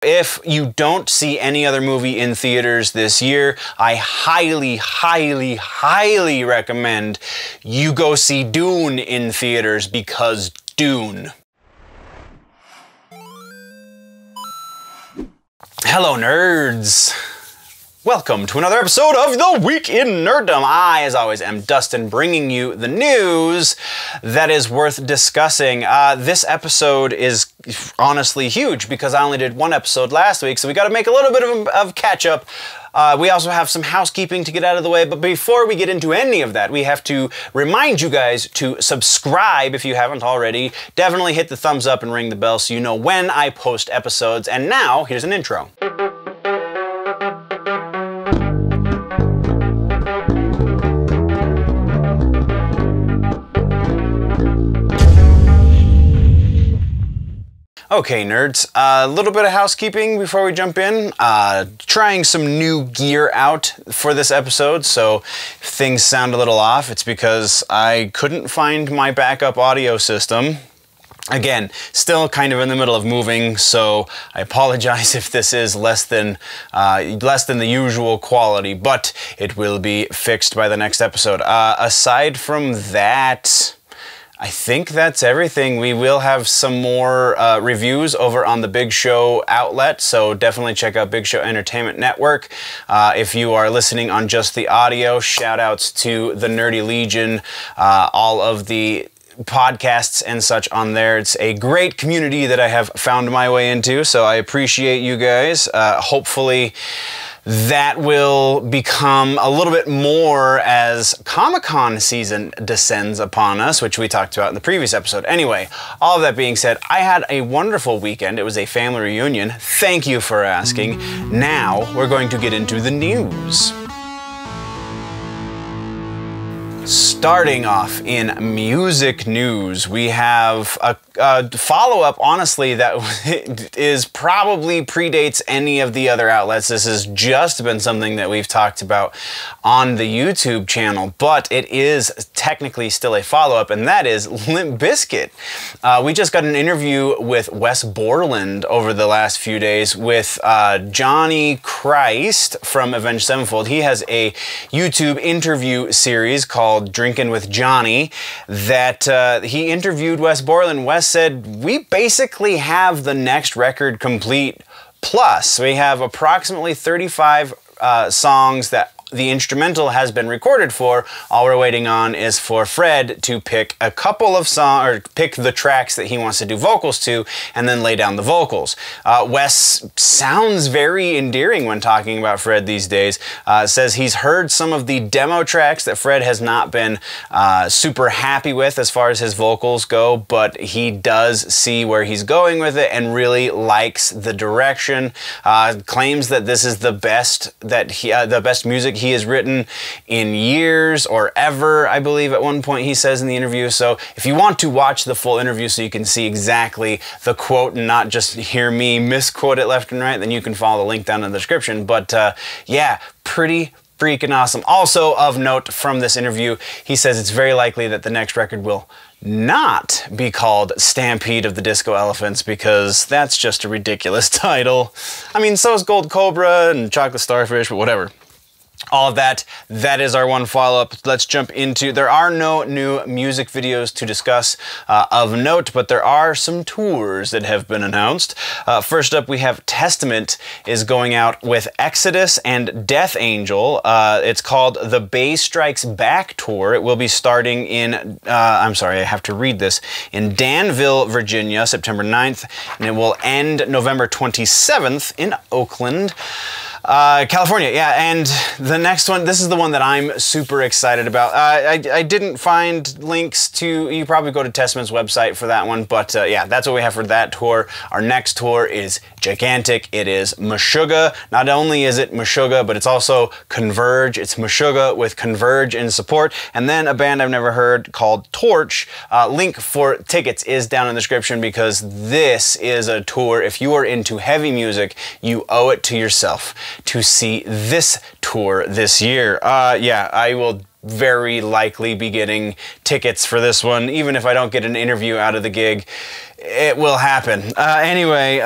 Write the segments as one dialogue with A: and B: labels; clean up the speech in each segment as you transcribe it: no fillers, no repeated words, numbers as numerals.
A: If you don't see any other movie in theaters this year, I highly, highly, highly recommend you go see Dune in theaters, because Dune. Hello, nerds. Welcome to another episode of The Week in Nerdom. I, as always, am Dustin, bringing you the news that is worth discussing. This episode is honestly huge because I only did one episode last week, so we got to make a little bit of catch-up. We also have some housekeeping to get out of the way, but before we get into any of that, we have to remind you guys to subscribe if you haven't already. Definitely hit the thumbs up and ring the bell so you know when I post episodes. And now, here's an intro. Okay, nerds, a little bit of housekeeping before we jump in. Trying some new gear out for this episode, so if things sound a little off, it's because I couldn't find my backup audio system. Again, still kind of in the middle of moving, so I apologize if this is less than the usual quality, but it will be fixed by the next episode. Aside from that, I think that's everything. We will have some more reviews over on the Big Show outlet, so definitely check out Big Show Entertainment Network. If you are listening on just the audio, shout outs to the Nerdy Legion, all of the podcasts and such on there. It's a great community that I have found my way into, so I appreciate you guys. Hopefully that will become a little bit more as Comic-Con season descends upon us, which we talked about in the previous episode. Anyway, all of that being said, I had a wonderful weekend. It was a family reunion. Thank you for asking. Now we're going to get into the news. Starting off in music news, we have a follow-up, honestly, that is probably predates any of the other outlets. This has just been something that we've talked about on the YouTube channel, but it is technically still a follow-up, and that is Limp Bizkit. We just got an interview with Wes Borlnd over the last few days with Johnny Christ from Avenged Sevenfold. He has a YouTube interview series called Drinking with Johnny that he interviewed Wes Borlnd. Wes said, we basically have the next record complete, plus we have approximately 35 songs that the instrumental has been recorded for. All we're waiting on is for Fred to pick a couple of songs, or pick the tracks that he wants to do vocals to, and then lay down the vocals. Wes sounds very endearing when talking about Fred these days. Says he's heard some of the demo tracks that Fred has not been super happy with as far as his vocals go, but he does see where he's going with it and really likes the direction. Claims that this is the best music he has written in years or ever, I believe at one point he says in the interview. So if you want to watch the full interview so you can see exactly the quote and not just hear me misquote it left and right, then you can follow the link down in the description. But yeah, pretty freaking awesome. Also of note from this interview, he says it's very likely that the next record will not be called Stampede of the Disco Elephants, because that's just a ridiculous title. I mean, so is Gold Cobra and Chocolate Starfish, but whatever. All of that is our one follow-up. Let's jump into, there are no new music videos to discuss of note, but there are some tours that have been announced. First up, we have Testament is going out with Exodus and Death Angel. It's called the Bay Strikes Back Tour. It will be starting in, I'm sorry, I have to read this, in Danville, Virginia, September 9th, and it will end November 27th in Oakland, California. Yeah, and the next one, this is the one that I'm super excited about. I didn't find links to, you probably go to Testament's website for that one, but yeah, that's what we have for that tour. Our next tour is gigantic. It is Meshuggah. Not only is it Meshuggah, but it's also Converge. It's Meshuggah with Converge in support, and then a band I've never heard called Torch. Link for tickets is down in the description, because this is a tour. If you are into heavy music, you owe it to yourself to see this tour this year. Yeah, I will very likely be getting tickets for this one, even if I don't get an interview out of the gig. It will happen. Anyway,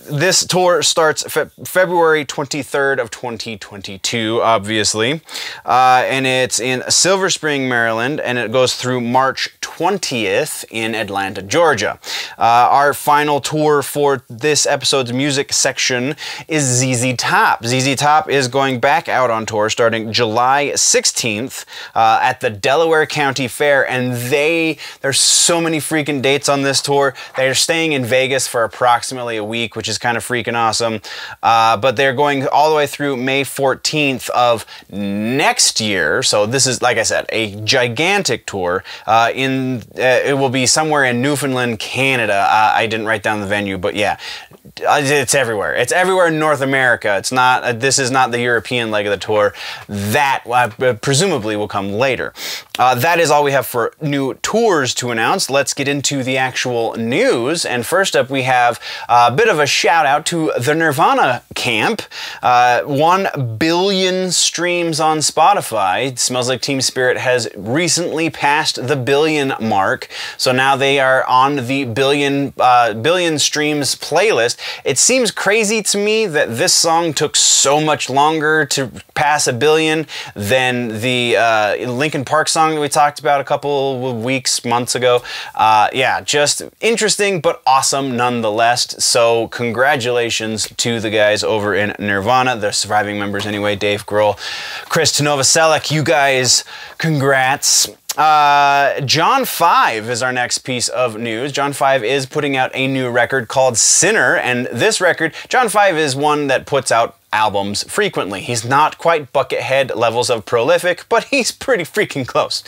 A: this tour starts February 23rd of 2022, obviously. And it's in Silver Spring, Maryland, and it goes through March 20th in Atlanta, Georgia. Our final tour for this episode's music section is ZZ Top. ZZ Top is going back out on tour starting July 16th at the Delaware County Fair, and there's so many freaking dates on this tour. They're staying in Vegas for approximately a week, which is kind of freaking awesome. But they're going all the way through May 14th of next year. So this is, like I said, a gigantic tour. It will be somewhere in Newfoundland, Canada. I didn't write down the venue, but yeah, it's everywhere. It's everywhere in North America. It's not. This is not the European leg of the tour. That presumably will come later. That is all we have for new tours to announce. Let's get into the actual news. And first up, we have a bit of a shout out to the Nirvana camp. 1 billion streams on Spotify. Smells Like Teen Spirit has recently passed the billion mark. So now they are on the billion streams playlist. It seems crazy to me that this song took so much longer to pass a billion than the Linkin Park song that we talked about a couple of weeks, months ago. Yeah, just interesting, but awesome nonetheless. So congratulations to the guys over in Nirvana, the surviving members anyway, Dave Grohl, Criss, Novoselic, you guys, congrats. John 5 is our next piece of news. John 5 is putting out a new record called Sinner, and this record, John 5 is one that puts out albums frequently. He's not quite Buckethead levels of prolific, but he's pretty freaking close.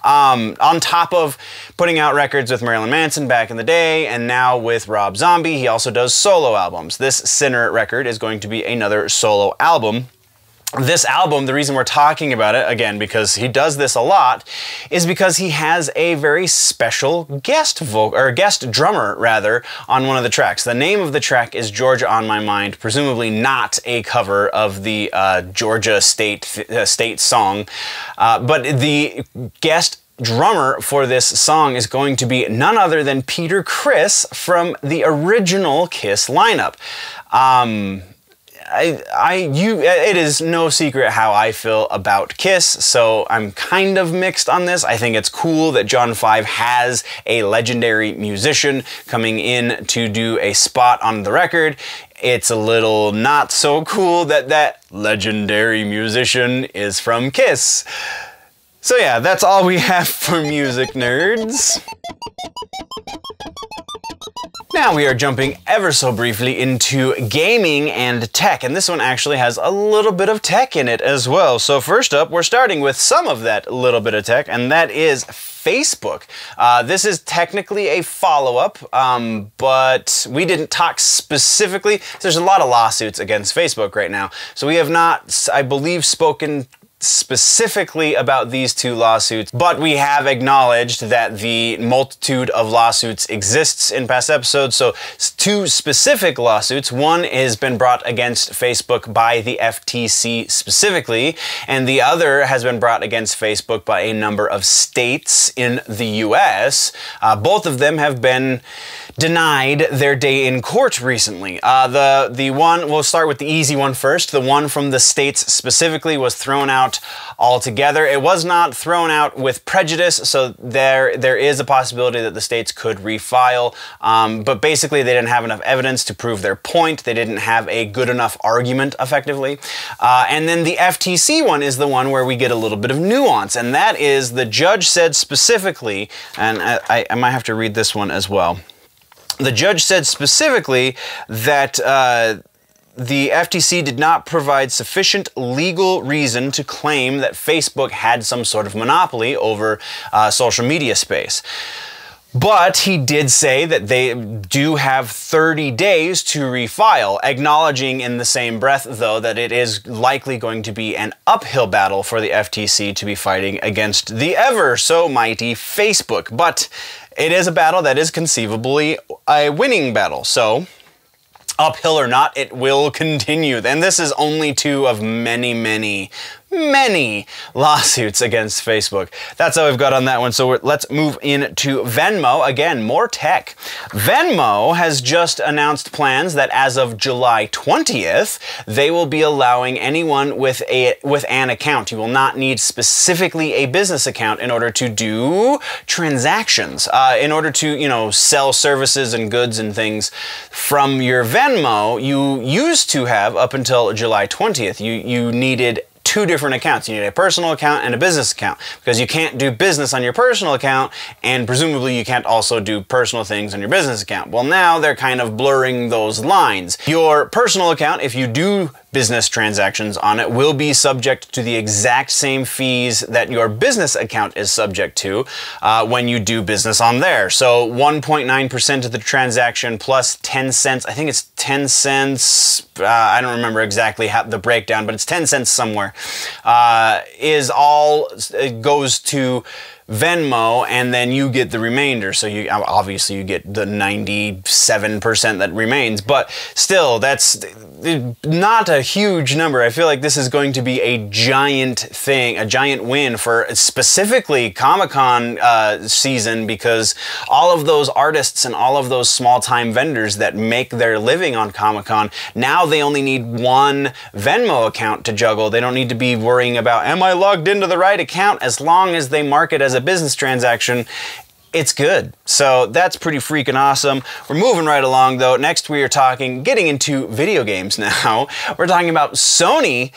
A: On top of putting out records with Marilyn Manson back in the day, and now with Rob Zombie, he also does solo albums. This Sinner record is going to be another solo album. This album, the reason we're talking about it, again, because he does this a lot, is because he has a very special guest drummer, rather, on one of the tracks. The name of the track is Georgia on My Mind, presumably not a cover of the Georgia State song, but the guest drummer for this song is going to be none other than Peter Criss from the original Kiss lineup. It is no secret how I feel about Kiss, so I'm kind of mixed on this. I think it's cool that John 5 has a legendary musician coming in to do a spot on the record. It's a little not so cool that that legendary musician is from Kiss. So yeah, that's all we have for music, nerds. Now we are jumping ever so briefly into gaming and tech, and this one actually has a little bit of tech in it as well. So first up, we're starting with some of that little bit of tech, and that is Facebook. This is technically a follow-up, but we didn't talk specifically. There's a lot of lawsuits against Facebook right now, so we have not, I believe, spoken specifically about these two lawsuits, but we have acknowledged that the multitude of lawsuits exists in past episodes. So two specific lawsuits. One has been brought against Facebook by the FTC specifically, and the other has been brought against Facebook by a number of states in the US. Both of them have been denied their day in court recently. The one, we'll start with the easy one first. The one from the states specifically was thrown out altogether. It was not thrown out with prejudice, so there is a possibility that the states could refile, but basically they didn't have enough evidence to prove their point. They didn't have a good enough argument, effectively. And then the FTC one is the one where we get a little bit of nuance, and that is the judge said specifically, and I might have to read this one as well. The judge said specifically that the FTC did not provide sufficient legal reason to claim that Facebook had some sort of monopoly over social media space. But he did say that they do have 30 days to refile, acknowledging in the same breath, though, that it is likely going to be an uphill battle for the FTC to be fighting against the ever so mighty Facebook. But it is a battle that is conceivably a winning battle, so uphill or not, it will continue. And this is only two of many, many many lawsuits against Facebook. That's all we've got on that one. So let's move into Venmo. Again, more tech. Venmo has just announced plans that as of July 20th, they will be allowing anyone with an account. You will not need specifically a business account in order to do transactions. In order to, sell services and goods and things from your Venmo, you used to have, up until July 20th, you needed two different accounts. You need a personal account and a business account, because you can't do business on your personal account, and presumably you can't also do personal things on your business account. Well, now they're kind of blurring those lines. Your personal account, if you do business transactions on it, will be subject to the exact same fees that your business account is subject to when you do business on there. So 1.9% of the transaction plus 10 cents, I think it's 10 cents, I don't remember exactly the breakdown, but it's 10 cents somewhere, it goes to Venmo, and then you get the remainder. So obviously you get the 97% that remains, but still, that's not a huge number. I feel like this is going to be a giant thing, a giant win for specifically Comic-Con season, because all of those artists and all of those small-time vendors that make their living on Comic-Con, now they only need one Venmo account to juggle. They don't need to be worrying about, am I logged into the right account? As long as they mark it as a business transaction, it's good. So that's pretty freaking awesome. We're moving right along though. Next we are getting into video games now. We're talking about Sony.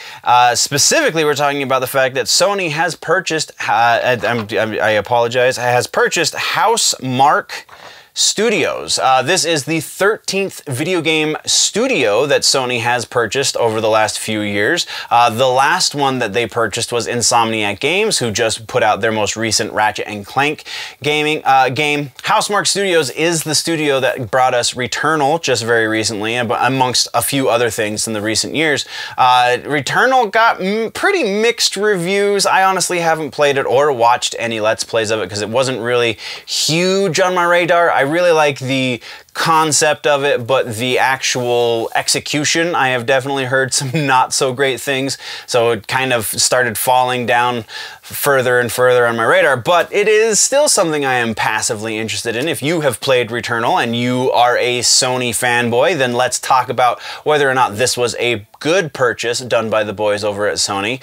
A: Specifically, we're talking about the fact that Sony has purchased, I apologize, has purchased Housemarque Studios. This is the 13th video game studio that Sony has purchased over the last few years. The last one that they purchased was Insomniac Games, who just put out their most recent Ratchet and Clank game. Housemarque Studios is the studio that brought us Returnal just very recently, amongst a few other things in the recent years. Returnal got pretty mixed reviews. I honestly haven't played it or watched any Let's Plays of it because it wasn't really huge on my radar. I really like the concept of it, but the actual execution, I have definitely heard some not so great things, so it kind of started falling down further and further on my radar, but it is still something I am passively interested in. If you have played Returnal and you are a Sony fanboy, then let's talk about whether or not this was a good purchase done by the boys over at Sony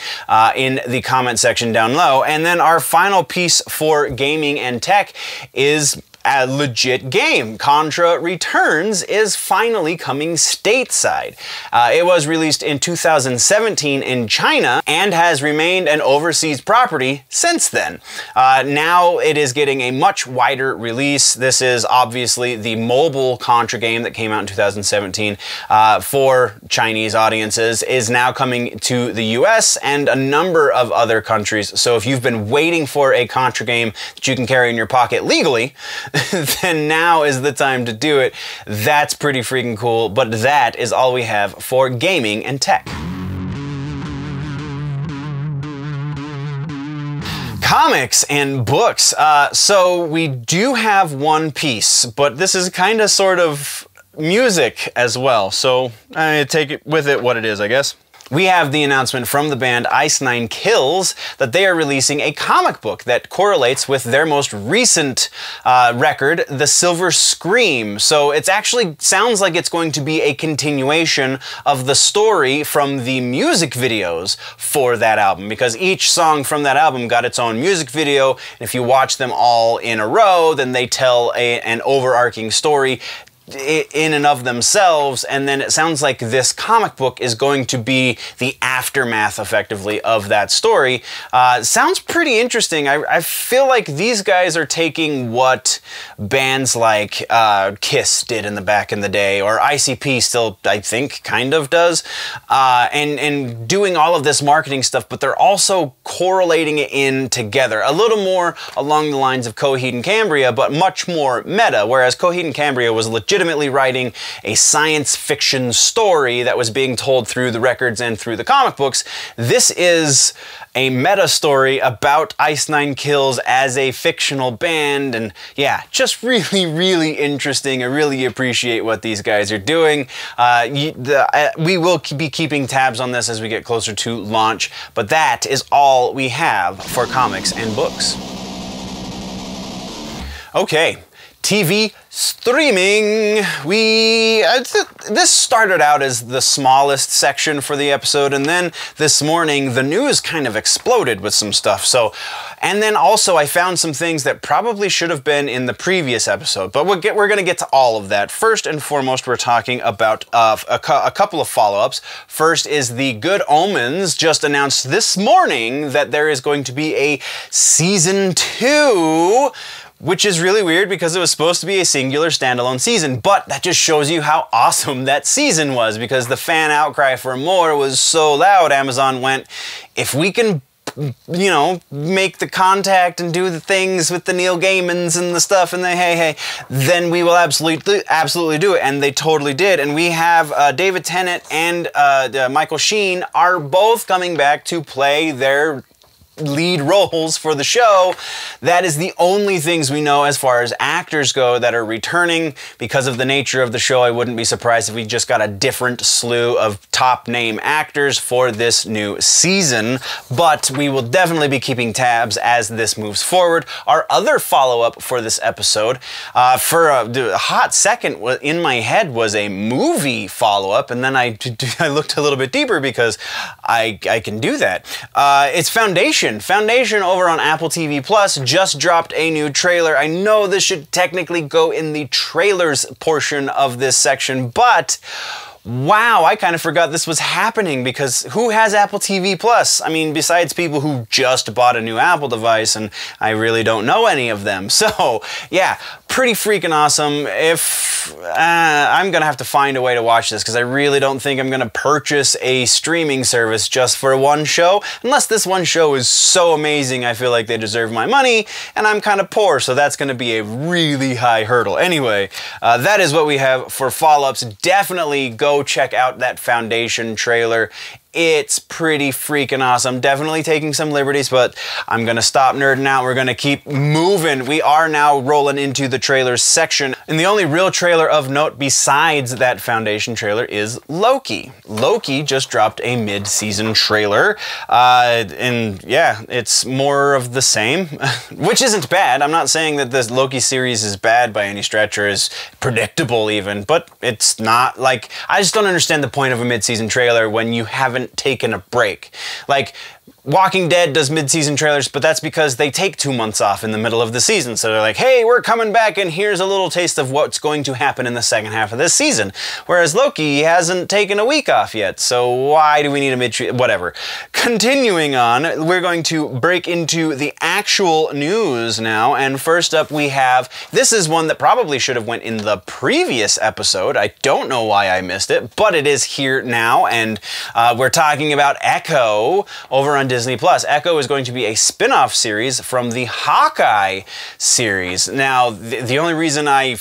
A: in the comment section down below. And then our final piece for gaming and tech is a legit game. Contra Returns is finally coming stateside. It was released in 2017 in China and has remained an overseas property since then. Now it is getting a much wider release. This is obviously the mobile Contra game that came out in 2017 for Chinese audiences, is now coming to the US and a number of other countries. So if you've been waiting for a Contra game that you can carry in your pocket legally, then now is the time to do it. That's pretty freaking cool, but that is all we have for gaming and tech. Comics and books. So we do have one piece, but this is kind of sort of music as well. So I take it with it what it is, I guess. We have the announcement from the band Ice Nine Kills that they are releasing a comic book that correlates with their most recent record, The Silver Scream. So it actually sounds like it's going to be a continuation of the story from the music videos for that album, because each song from that album got its own music video, and if you watch them all in a row, then they tell an overarching story in and of themselves, and then it sounds like this comic book is going to be the aftermath, effectively, of that story. Sounds pretty interesting. I feel like these guys are taking what bands like Kiss did in the back in the day, or ICP still, I think, kind of does, and doing all of this marketing stuff, but they're also correlating it in together. A little more along the lines of Coheed and Cambria, but much more meta, whereas Coheed and Cambria was legit legitimately writing a science fiction story that was being told through the records and through the comic books. This is a meta story about Ice Nine Kills as a fictional band, and yeah, just really, really interesting. I really appreciate what these guys are doing. We will be keeping tabs on this as we get closer to launch, but that is all we have for comics and books. Okay. TV streaming. This started out as the smallest section for the episode, and then this morning the news kind of exploded with some stuff. And then also I found some things that probably should have been in the previous episode, but we're going to get to all of that. First and foremost, we're talking about a couple of follow-ups. First is the Good Omens just announced this morning that there is going to be a season 2, which is really weird because it was supposed to be a singular standalone season, but that just shows you how awesome that season was, because the fan outcry for more was so loud. Amazon went, if we can, you know, make the contact and do the things with the Neil Gaimans and the stuff and the hey, then we will absolutely do it. And they totally did. And we have David Tennant and Michael Sheen are both coming back to play their lead roles for the show. That is the only things we know as far as actors go that are returning. Because of the nature of the show, I wouldn't be surprised if we just got a different slew of top name actors for this new season, but we will definitely be keeping tabs as this moves forward. Our other follow-up for this episode, for a hot second in my head, was a movie follow-up, and then I looked a little bit deeper because I can do that. It's Foundation. Foundation over on Apple TV Plus just dropped a new trailer. I know this should technically go in the trailers portion of this section, but wow, I kind of forgot this was happening, because who has Apple TV Plus? I mean, besides people who just bought a new Apple device, and I really don't know any of them. So yeah, pretty freaking awesome. I'm gonna have to find a way to watch this, because I really don't think I'm gonna purchase a streaming service just for one show, unless this one show is so amazing I feel like they deserve my money, and I'm kind of poor, so that's gonna be a really high hurdle. Anyway, that is what we have for follow-ups. Definitely go check out that Foundation trailer. It's pretty freaking awesome. Definitely taking some liberties, but I'm gonna stop nerding out. We're gonna keep moving. We are now rolling into the trailers section, and the only real trailer of note besides that Foundation trailer is Loki. Loki just dropped a mid-season trailer, and yeah, it's more of the same, which isn't bad. I'm not saying that this Loki series is bad by any stretch, or is predictable even, but it's not like, I just don't understand the point of a mid-season trailer when you haven't taken a break. Like, Walking Dead does mid-season trailers, but that's because they take 2 months off in the middle of the season. So they're like, hey, we're coming back, and here's a little taste of what's going to happen in the second half of this season. Whereas Loki hasn't taken a week off yet, so why do we need a whatever. Continuing on, we're going to break into the actual news now, and first up we have, this is one that probably should have went in the previous episode. I don't know why I missed it, but it is here now, and we're talking about Echo over on Disney Plus. Echo is going to be a spin-off series from the Hawkeye series. Now, the only reason I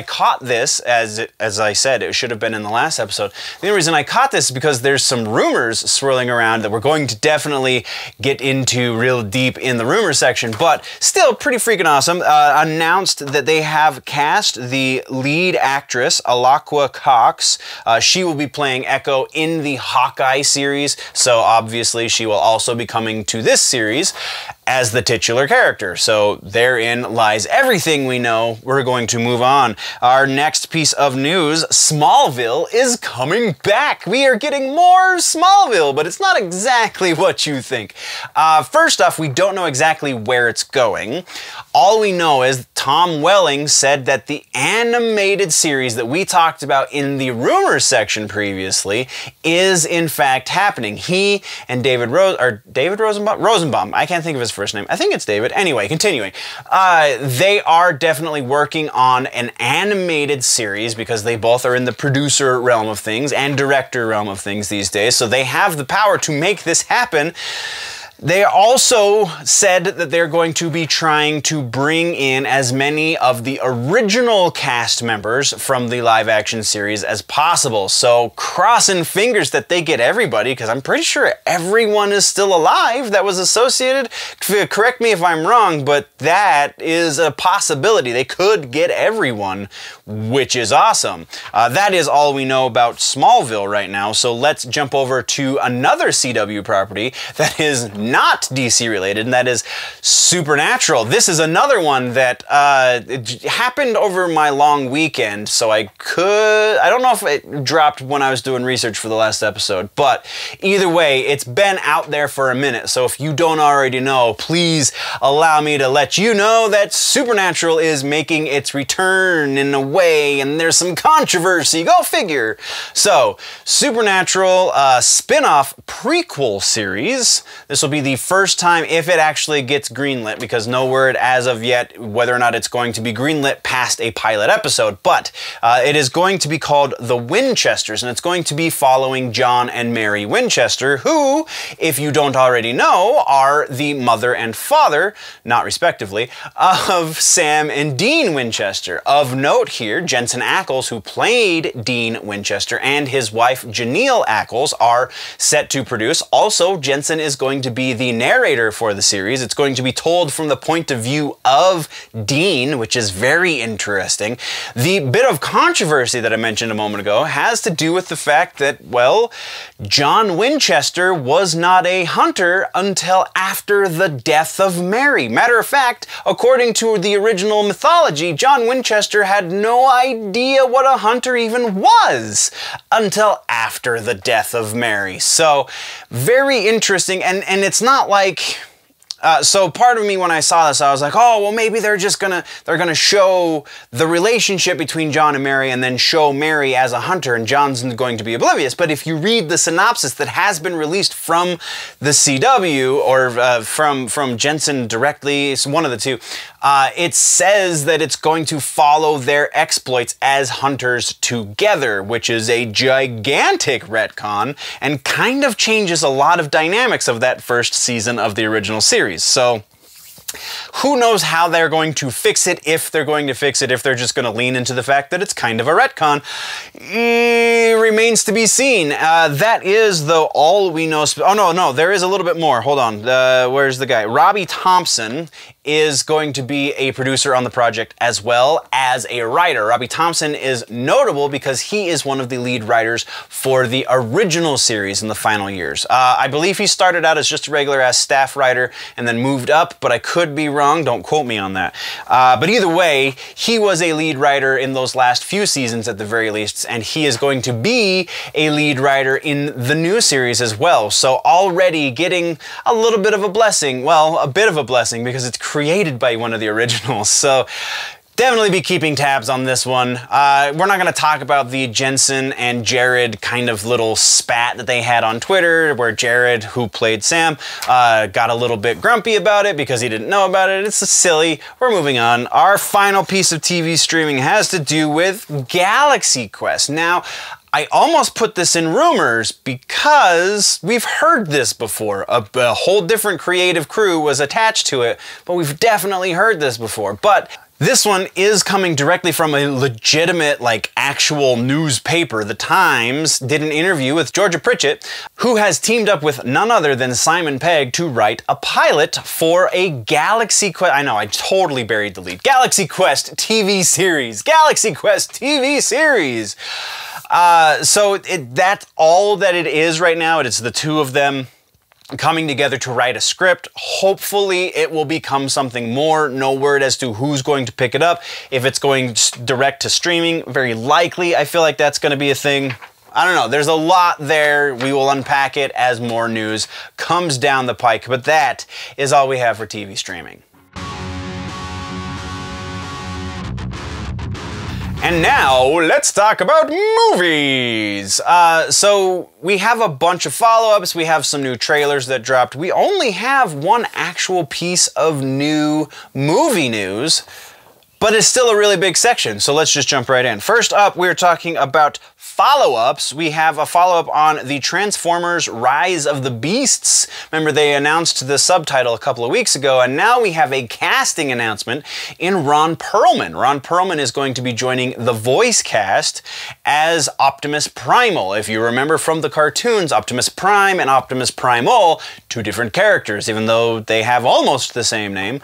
A: caught this, as I said, it should have been in the last episode. The only reason I caught this is because there's some rumors swirling around that we're going to definitely get into real deep in the rumor section, but still pretty freaking awesome. Announced that they have cast the lead actress, Alaqua Cox. She will be playing Echo in the Hawkeye series, so obviously she will also be coming to this series as the titular character. So therein lies everything we know. We're going to move on. Our next piece of news, Smallville is coming back. We are getting more Smallville, but it's not exactly what you think. First off, we don't know exactly where it's going. All we know is Tom Welling said that the animated series that we talked about in the rumors section previously is in fact happening. He and David Rosenbaum, I can't think of his first name. I think it's David. Anyway, continuing. They are definitely working on an animated series because they both are in the producer realm of things and director realm of things these days, so they have the power to make this happen. They also said that they're going to be trying to bring in as many of the original cast members from the live action series as possible. So crossing fingers that they get everybody, because I'm pretty sure everyone is still alive that was associated. Correct me if I'm wrong, but that is a possibility. They could get everyone, which is awesome. That is all we know about Smallville right now. So let's jump over to another CW property that is not DC related, and that is Supernatural. This is another one that it happened over my long weekend, so I don't know if it dropped when I was doing research for the last episode, but either way, it's been out there for a minute, so if you don't already know, please allow me to let you know that Supernatural is making its return in a way, and there's some controversy, go figure. So, Supernatural spin-off prequel series. This will be the first time if it actually gets greenlit, because no word as of yet whether or not it's going to be greenlit past a pilot episode, but it is going to be called The Winchesters, and it's going to be following John and Mary Winchester, who, if you don't already know, are the mother and father, not respectively, of Sam and Dean Winchester. Of note here, Jensen Ackles, who played Dean Winchester, and his wife Janelle Ackles are set to produce. Also, Jensen is going to be the narrator for the series. It's going to be told from the point of view of Dean, which is very interesting. The bit of controversy that I mentioned a moment ago has to do with the fact that, well, John Winchester was not a hunter until after the death of Mary. Matter of fact, according to the original mythology, John Winchester had no idea what a hunter even was until after the death of Mary. So, very interesting, and it's not like... so part of me when I saw this, I was like, oh, well, maybe they're gonna show the relationship between John and Mary and then show Mary as a hunter and John's going to be oblivious. But if you read the synopsis that has been released from the CW or from Jensen directly, it's one of the two, it says that it's going to follow their exploits as hunters together, which is a gigantic retcon and kind of changes a lot of dynamics of that first season of the original series. So, who knows how they're going to fix it, if they're going to fix it, if they're just going to lean into the fact that it's kind of a retcon. Remains to be seen. That is, though, all we know. Oh, no, there is a little bit more. Hold on. Where's the guy? Robbie Thompson is going to be a producer on the project as well as a writer. Robbie Thompson is notable because he is one of the lead writers for the original series in the final years. I believe he started out as just a regular-ass staff writer and then moved up, but I could be wrong. Don't quote me on that. But either way, he was a lead writer in those last few seasons at the very least, and he is going to be a lead writer in the new series as well. So already getting a little bit of a blessing. Well, a bit of a blessing because it's created by one of the originals. So definitely be keeping tabs on this one. We're not going to talk about the Jensen and Jared kind of little spat that they had on Twitter, where Jared, who played Sam, got a little bit grumpy about it because he didn't know about it. It's silly. We're moving on. Our final piece of TV streaming has to do with Galaxy Quest. Now, I almost put this in rumors because we've heard this before. A whole different creative crew was attached to it, but we've definitely heard this before. But this one is coming directly from a legitimate, like, actual newspaper. The Times did an interview with Georgia Pritchett, who has teamed up with none other than Simon Pegg to write a pilot for a Galaxy Quest. I know, I totally buried the lead. Galaxy Quest TV series. Galaxy Quest TV series. So that's all that it is right now. It is the two of them coming together to write a script. Hopefully it will become something more. No word as to who's going to pick it up. If it's going direct to streaming, very likely I feel like that's going to be a thing. I don't know. There's a lot there. We will unpack it as more news comes down the pike. But that is all we have for TV streaming. And now, let's talk about movies! So, we have a bunch of follow-ups, we have some new trailers that dropped. We only have one actual piece of new movie news, but it's still a really big section, so let's just jump right in. First up, we're talking about follow-ups. We have a follow-up on the Transformers Rise of the Beasts. Remember, they announced the subtitle a couple of weeks ago, and now we have a casting announcement in Ron Perlman. Ron Perlman is going to be joining the voice cast as Optimus Primal. If you remember from the cartoons, Optimus Prime and Optimus Primal, two different characters, even though they have almost the same name.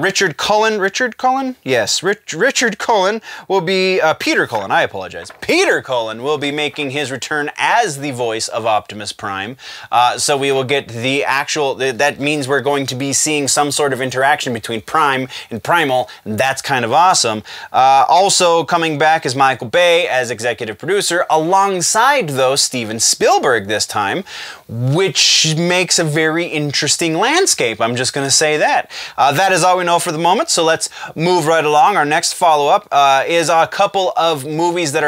A: Richard Cullen? Yes, Richard Cullen will be, Peter Cullen, I apologize. Peter Cullen will be making his return as the voice of Optimus Prime. So we will get the actual, that means we're going to be seeing some sort of interaction between Prime and Primal, and that's kind of awesome. Also coming back is Michael Bay as executive producer, alongside, though, Steven Spielberg this time, which makes a very interesting landscape. I'm just going to say that. That is all we know for the moment, so let's move right along. Our next follow-up is a couple of movies that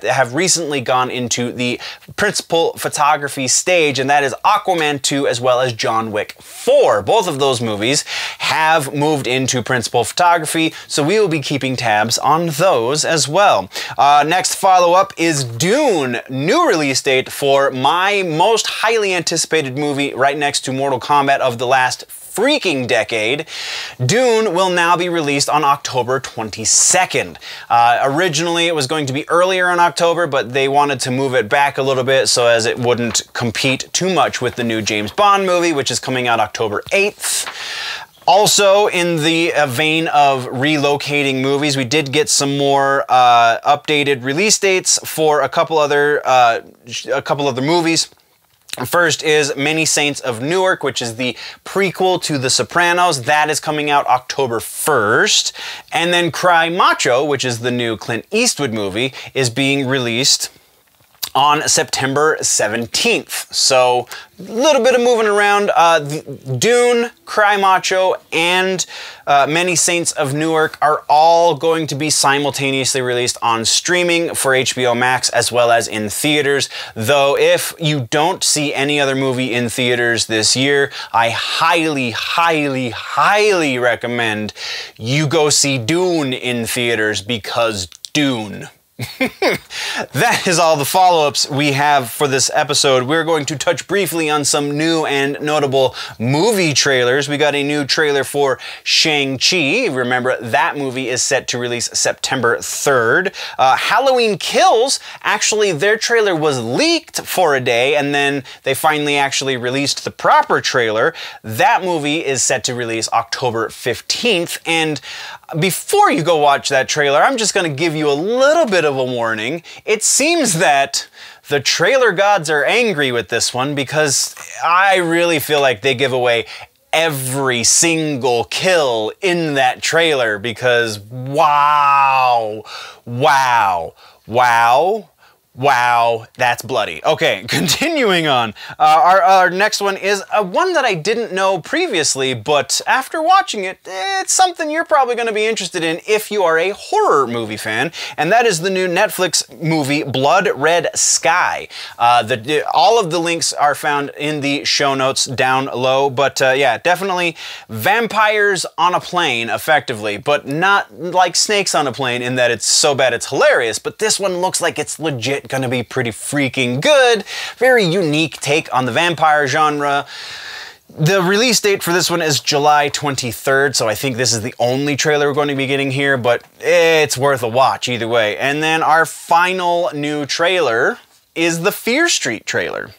A: have recently gone into the principal photography stage, and that is Aquaman 2 as well as John Wick 4. Both of those movies have moved into principal photography, so we will be keeping tabs on those as well. Next follow-up is Dune. New release date for my most highly anticipated movie right next to Mortal Kombat of the last freaking decade. Dune will now be released on October 22nd. Originally it was going to be earlier in October, but they wanted to move it back a little bit so as it wouldn't compete too much with the new James Bond movie, which is coming out October 8th. Also, in the vein of relocating movies, we did get some more updated release dates for a couple other movies. First is Many Saints of Newark, which is the prequel to The Sopranos. That is coming out October 1st. And then Cry Macho, which is the new Clint Eastwood movie, is being released on September 17th. So a little bit of moving around. Dune, Cry Macho, and Many Saints of Newark are all going to be simultaneously released on streaming for HBO Max as well as in theaters. Though if you don't see any other movie in theaters this year, I highly, highly, highly recommend you go see Dune in theaters, because Dune. That is all the follow-ups we have for this episode. We're going to touch briefly on some new and notable movie trailers. We got a new trailer for Shang-Chi. Remember, that movie is set to release September 3rd. Halloween Kills, actually, their trailer was leaked for a day, and then they finally actually released the proper trailer. That movie is set to release October 15th, and before you go watch that trailer, I'm just going to give you a little bit of a warning. It seems that the trailer gods are angry with this one, because I really feel like they give away every single kill in that trailer, because wow, that's bloody. Okay, continuing on. Our next one is one that I didn't know previously, but after watching it, it's something you're probably going to be interested in if you are a horror movie fan, and that is the new Netflix movie Blood Red Sky. All of the links are found in the show notes down low, but yeah, definitely vampires on a plane, effectively, but not like snakes on a plane in that it's so bad it's hilarious, but this one looks like it's legit gonna be pretty freaking good. Very unique take on the vampire genre. The release date for this one is July 23rd, so I think this is the only trailer we're going to be getting here, but it's worth a watch either way. And then our final new trailer is the Fear Street trailer.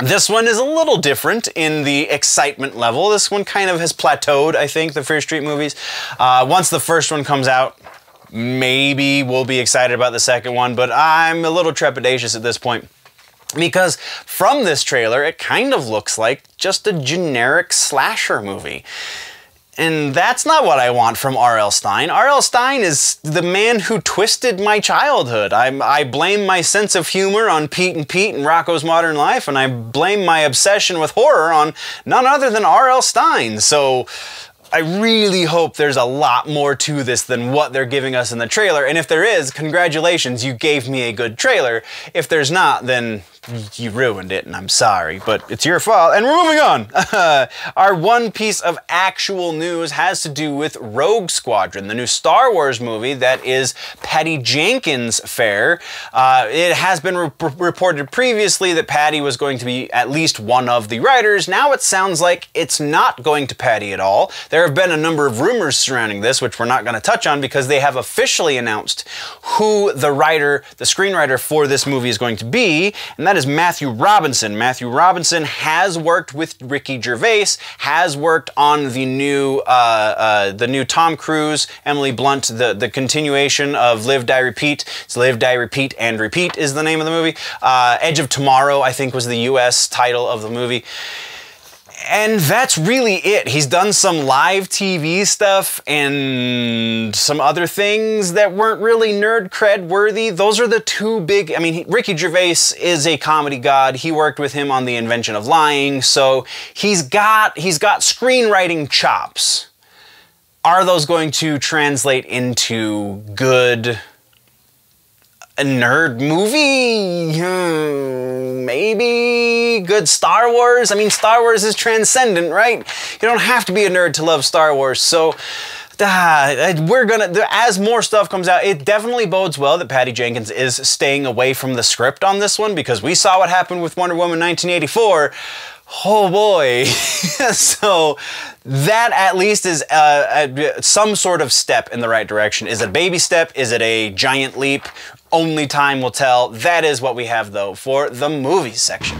A: This one is a little different in the excitement level. This one kind of has plateaued, I think, the Fear Street movies. Once the first one comes out, maybe we'll be excited about the second one, but I'm a little trepidatious at this point, because from this trailer, it kind of looks like just a generic slasher movie. And that's not what I want from R.L. Stine. R.L. Stine is the man who twisted my childhood. I blame my sense of humor on Pete and Rocko's Modern Life, and I blame my obsession with horror on none other than R.L. Stine. So I really hope there's a lot more to this than what they're giving us in the trailer. And if there is, congratulations, you gave me a good trailer. If there's not, then you ruined it, and I'm sorry, but it's your fault, and we're moving on. Our one piece of actual news has to do with Rogue Squadron, the new Star Wars movie that is Patty Jenkins' fare. It has been reported previously that Patty was going to be at least one of the writers. Now it sounds like it's not going to Patty at all. There have been a number of rumors surrounding this, which we're not going to touch on because they have officially announced who the screenwriter for this movie is going to be, and that is Matthew Robinson. Matthew Robinson has worked with Ricky Gervais, has worked on the new Tom Cruise, Emily Blunt, the continuation of Live, Die, Repeat. It's Live, Die, Repeat, and Repeat is the name of the movie. Edge of Tomorrow, I think, was the US title of the movie. And that's really it. He's done some live TV stuff and some other things that weren't really nerd cred worthy. Those are the two big, I mean, Ricky Gervais is a comedy god. He worked with him on The Invention of Lying, so he's got screenwriting chops. Are those going to translate into good a nerd movie? Maybe. Good Star Wars? I mean, Star Wars is transcendent, right? You don't have to be a nerd to love Star Wars, so we're gonna, as more stuff comes out, it definitely bodes well that Patty Jenkins is staying away from the script on this one, because we saw what happened with Wonder Woman 1984. Oh boy. So that at least is some sort of step in the right direction. Is it a baby step? Is it a giant leap? Only time will tell. That is what we have, though, for the movies section.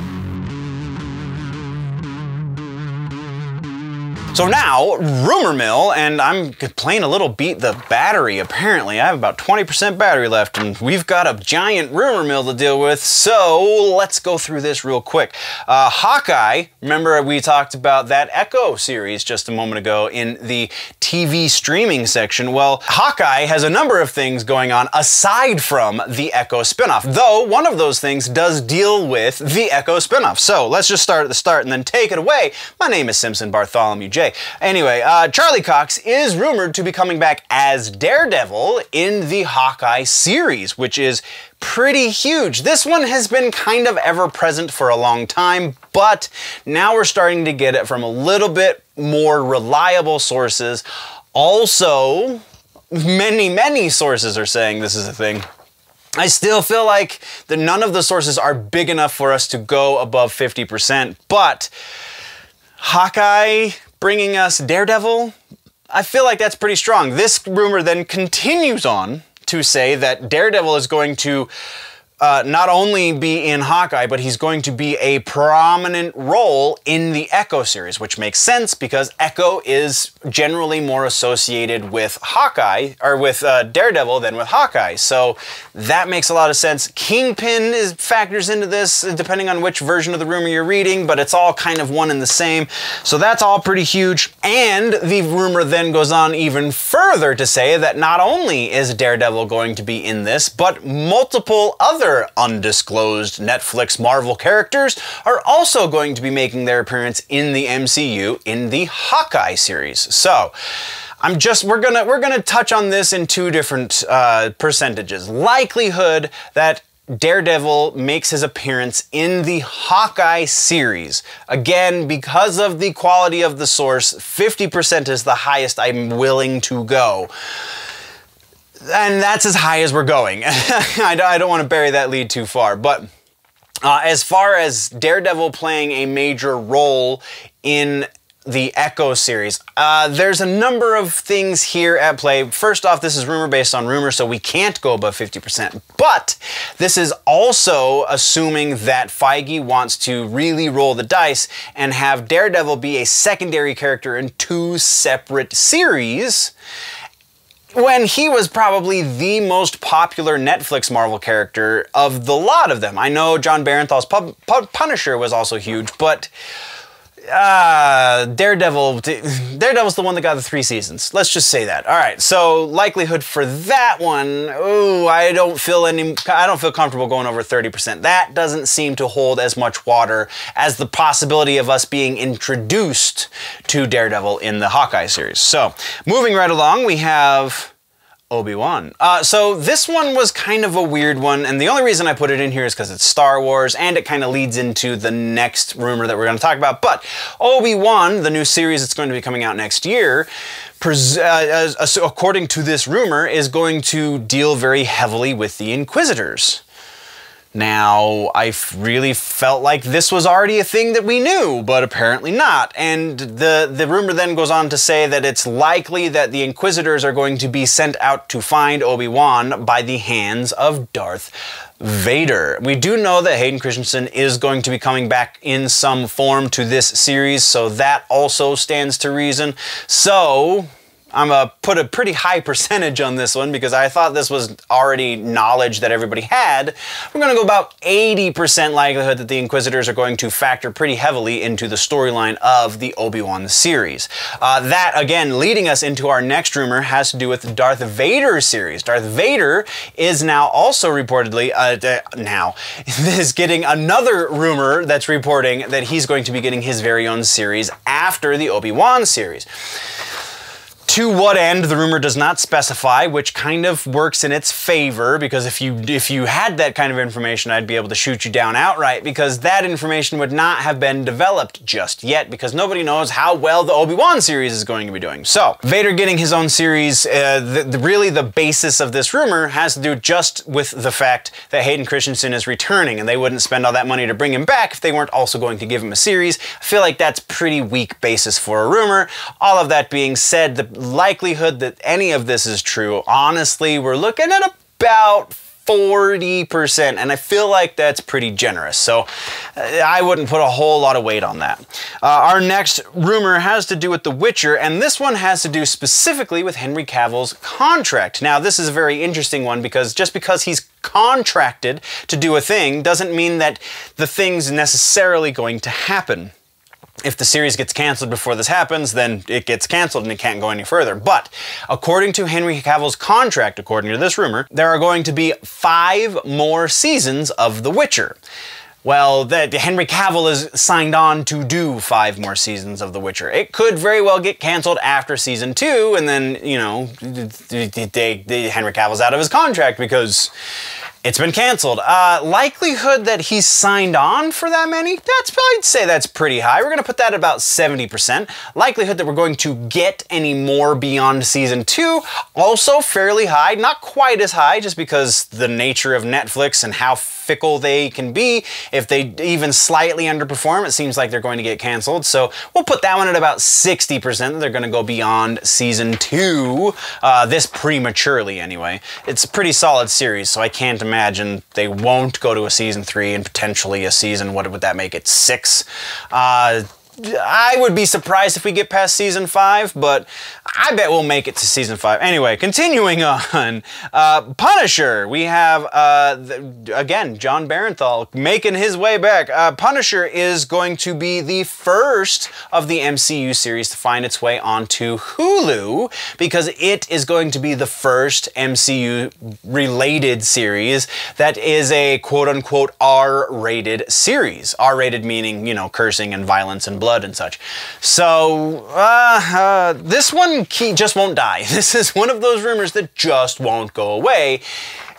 A: So now, rumor mill, and I'm playing a little beat the battery, apparently. I have about 20% battery left, and we've got a giant rumor mill to deal with, so let's go through this real quick. Hawkeye, remember we talked about that Echo series just a moment ago in the TV streaming section. Well, Hawkeye has a number of things going on aside from the Echo spinoff, though one of those things does deal with the Echo spinoff. So let's just start at the start and then take it away. My name is Simpson Bartholomew J. Anyway, Charlie Cox is rumored to be coming back as Daredevil in the Hawkeye series, which is pretty huge. This one has been kind of ever-present for a long time, but now we're starting to get it from a little bit more reliable sources. Also, many sources are saying this is a thing. I still feel like none of the sources are big enough for us to go above 50%, but Hawkeye bringing us Daredevil, I feel like that's pretty strong. This rumor then continues on to say that Daredevil is going to not only be in Hawkeye, but he's going to be a prominent role in the Echo series, which makes sense because Echo is generally more associated with Hawkeye, or with Daredevil than with Hawkeye. So that makes a lot of sense. Kingpin factors into this, depending on which version of the rumor you're reading, but it's all kind of one and the same. So that's all pretty huge. And the rumor then goes on even further to say that not only is Daredevil going to be in this, but multiple other undisclosed Netflix Marvel characters are also going to be making their appearance in the MCU in the Hawkeye series. So we're gonna touch on this in two different percentages. Likelihood that Daredevil makes his appearance in the Hawkeye series. Again, because of the quality of the source, 50% is the highest I'm willing to go. And that's as high as we're going. I don't want to bury that lead too far. But as far as Daredevil playing a major role in the Echo series, there's a number of things here at play. First off, this is rumor based on rumor, so we can't go above 50%. But this is also assuming that Feige wants to really roll the dice and have Daredevil be a secondary character in two separate series, when he was probably the most popular Netflix Marvel character of the lot of them. I know John Barenthal's Punisher was also huge, but Daredevil's the one that got the 3 seasons. Let's just say that. All right, so likelihood for that one, ooh, I don't feel comfortable going over 30%. That doesn't seem to hold as much water as the possibility of us being introduced to Daredevil in the Hawkeye series. So, moving right along, we have Obi-Wan. So this one was kind of a weird one, and the only reason I put it in here is because it's Star Wars, and it kind of leads into the next rumor that we're going to talk about. But Obi-Wan, the new series that's going to be coming out next year, according to this rumor, is going to deal very heavily with the Inquisitors. Now, I really felt like this was already a thing that we knew, but apparently not. And the rumor then goes on to say that it's likely that the Inquisitors are going to be sent out to find Obi-Wan by the hands of Darth Vader. We do know that Hayden Christensen is going to be coming back in some form to this series, so that also stands to reason. So I'm going to put a pretty high percentage on this one because I thought this was already knowledge that everybody had. We're going to go about 80% likelihood that the Inquisitors are going to factor pretty heavily into the storyline of the Obi-Wan series. That, again, leading us into our next rumor has to do with the Darth Vader series. Darth Vader is now also reportedly, is getting another rumor that's reporting that he's going to be getting his very own series after the Obi-Wan series. To what end, the rumor does not specify, which kind of works in its favor, because if you had that kind of information, I'd be able to shoot you down outright, because that information would not have been developed just yet, because nobody knows how well the Obi-Wan series is going to be doing. So, Vader getting his own series, really the basis of this rumor has to do just with the fact that Hayden Christensen is returning, and they wouldn't spend all that money to bring him back if they weren't also going to give him a series. I feel like that's pretty weak basis for a rumor. All of that being said, the likelihood that any of this is true, honestly, we're looking at about 40%, and I feel like that's pretty generous, so I wouldn't put a whole lot of weight on that. Our next rumor has to do with The Witcher, and this one has to do specifically with Henry Cavill's contract. Now, this is a very interesting one because just because he's contracted to do a thing doesn't mean that the thing's necessarily going to happen. If the series gets canceled before this happens, then it gets canceled and it can't go any further. But according to Henry Cavill's contract, according to this rumor, there are going to be 5 more seasons of The Witcher. Well, Henry Cavill is signed on to do 5 more seasons of The Witcher. It could very well get canceled after season 2, and then, you know, Henry Cavill's out of his contract because it's been canceled. Likelihood that he's signed on for that many? I'd say that's pretty high. We're going to put that at about 70%. Likelihood that we're going to get any more beyond season 2? Also fairly high. Not quite as high, just because the nature of Netflix and how fickle they can be. If they even slightly underperform, it seems like they're going to get canceled. So we'll put that one at about 60%. They're going to go beyond season 2, this prematurely anyway. It's a pretty solid series, so I can't imagine they won't go to a season 3 and potentially a season, what would that make it, 6? I would be surprised if we get past season 5, but I bet we'll make it to season 5. Anyway, continuing on, Punisher. We have, again, John Barenthal making his way back. Punisher is going to be the first of the MCU series to find its way onto Hulu, because it is going to be the first MCU-related series that is a quote-unquote R-rated series. R-rated meaning, you know, cursing and violence and blood and such. So, this one just won't die. This is one of those rumors that just won't go away.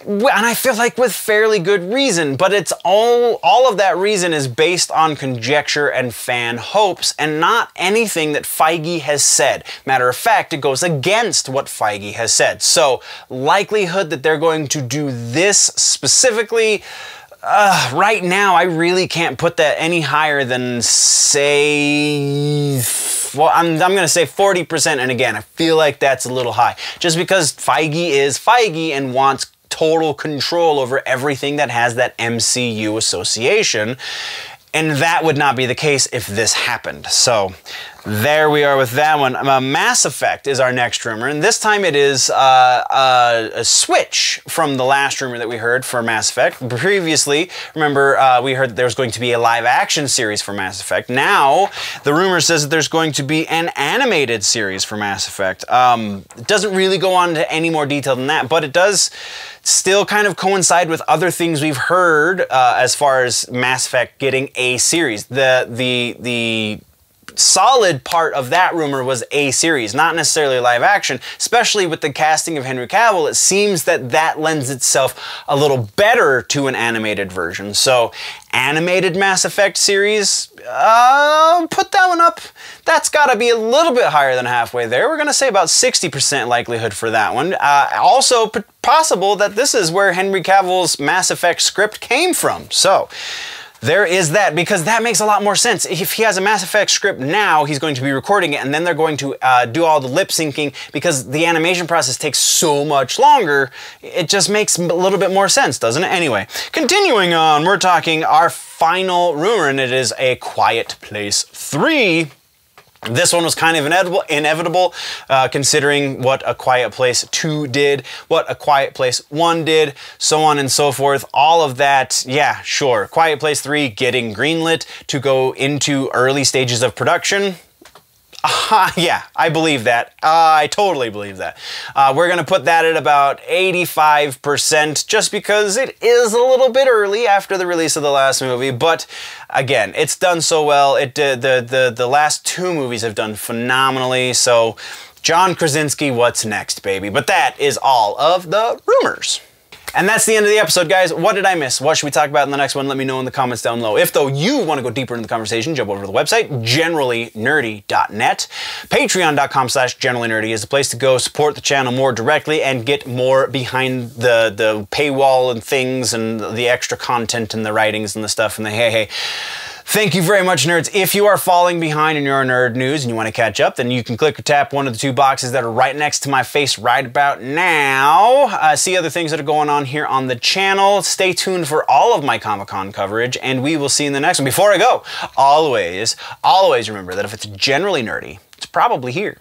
A: And I feel like with fairly good reason, but it's all of that reason is based on conjecture and fan hopes and not anything that Feige has said. Matter of fact, it goes against what Feige has said. So, likelihood that they're going to do this specifically, right now, I really can't put that any higher than, say, well, I'm going to say 40%, and again, I feel like that's a little high. Just because Feige is Feige and wants total control over everything that has that MCU association, and that would not be the case if this happened. So, there we are with that one. Mass Effect is our next rumor, and this time it is a switch from the last rumor that we heard for Mass Effect. Previously, remember, we heard that there was going to be a live-action series for Mass Effect. Now, the rumor says that there's going to be an animated series for Mass Effect. It doesn't really go on to any more detail than that, but it does still kind of coincide with other things we've heard as far as Mass Effect getting a series. The solid part of that rumor was a series, not necessarily live action, especially with the casting of Henry Cavill. It seems that that lends itself a little better to an animated version. So animated Mass Effect series, put that one up. That's got to be a little bit higher than halfway there. We're going to say about 60% likelihood for that one. Also possible that this is where Henry Cavill's Mass Effect script came from. So there is that, because that makes a lot more sense. If he has a Mass Effect script now, he's going to be recording it, and then they're going to do all the lip syncing, because the animation process takes so much longer. It just makes a little bit more sense, doesn't it? Anyway, continuing on, we're talking our final rumor, and it is A Quiet Place 3. This one was kind of inevitable, considering what A Quiet Place 2 did, what A Quiet Place 1 did, so on and so forth. All of that, yeah, sure. Quiet Place 3 getting greenlit to go into early stages of production. Yeah, I believe that. I totally believe that. We're going to put that at about 85%, just because it is a little bit early after the release of the last movie. But again, it's done so well. It did, the last two movies have done phenomenally. So John Krasinski, what's next, baby? But that is all of the rumors. And that's the end of the episode, guys. What did I miss? What should we talk about in the next one? Let me know in the comments down below. If, though, you want to go deeper into the conversation, jump over to the website, generallynerdy.net. Patreon.com/generallynerdy is the place to go support the channel more directly and get more behind the paywall and things and the extra content and the writings and the stuff and the hey. Thank you very much, nerds. If you are falling behind in your nerd news and you want to catch up, then you can click or tap one of the two boxes that are right next to my face right about now. See other things that are going on here on the channel. Stay tuned for all of my Comic-Con coverage, and we will see you in the next one. Before I go, always remember that if it's generally nerdy, it's probably here.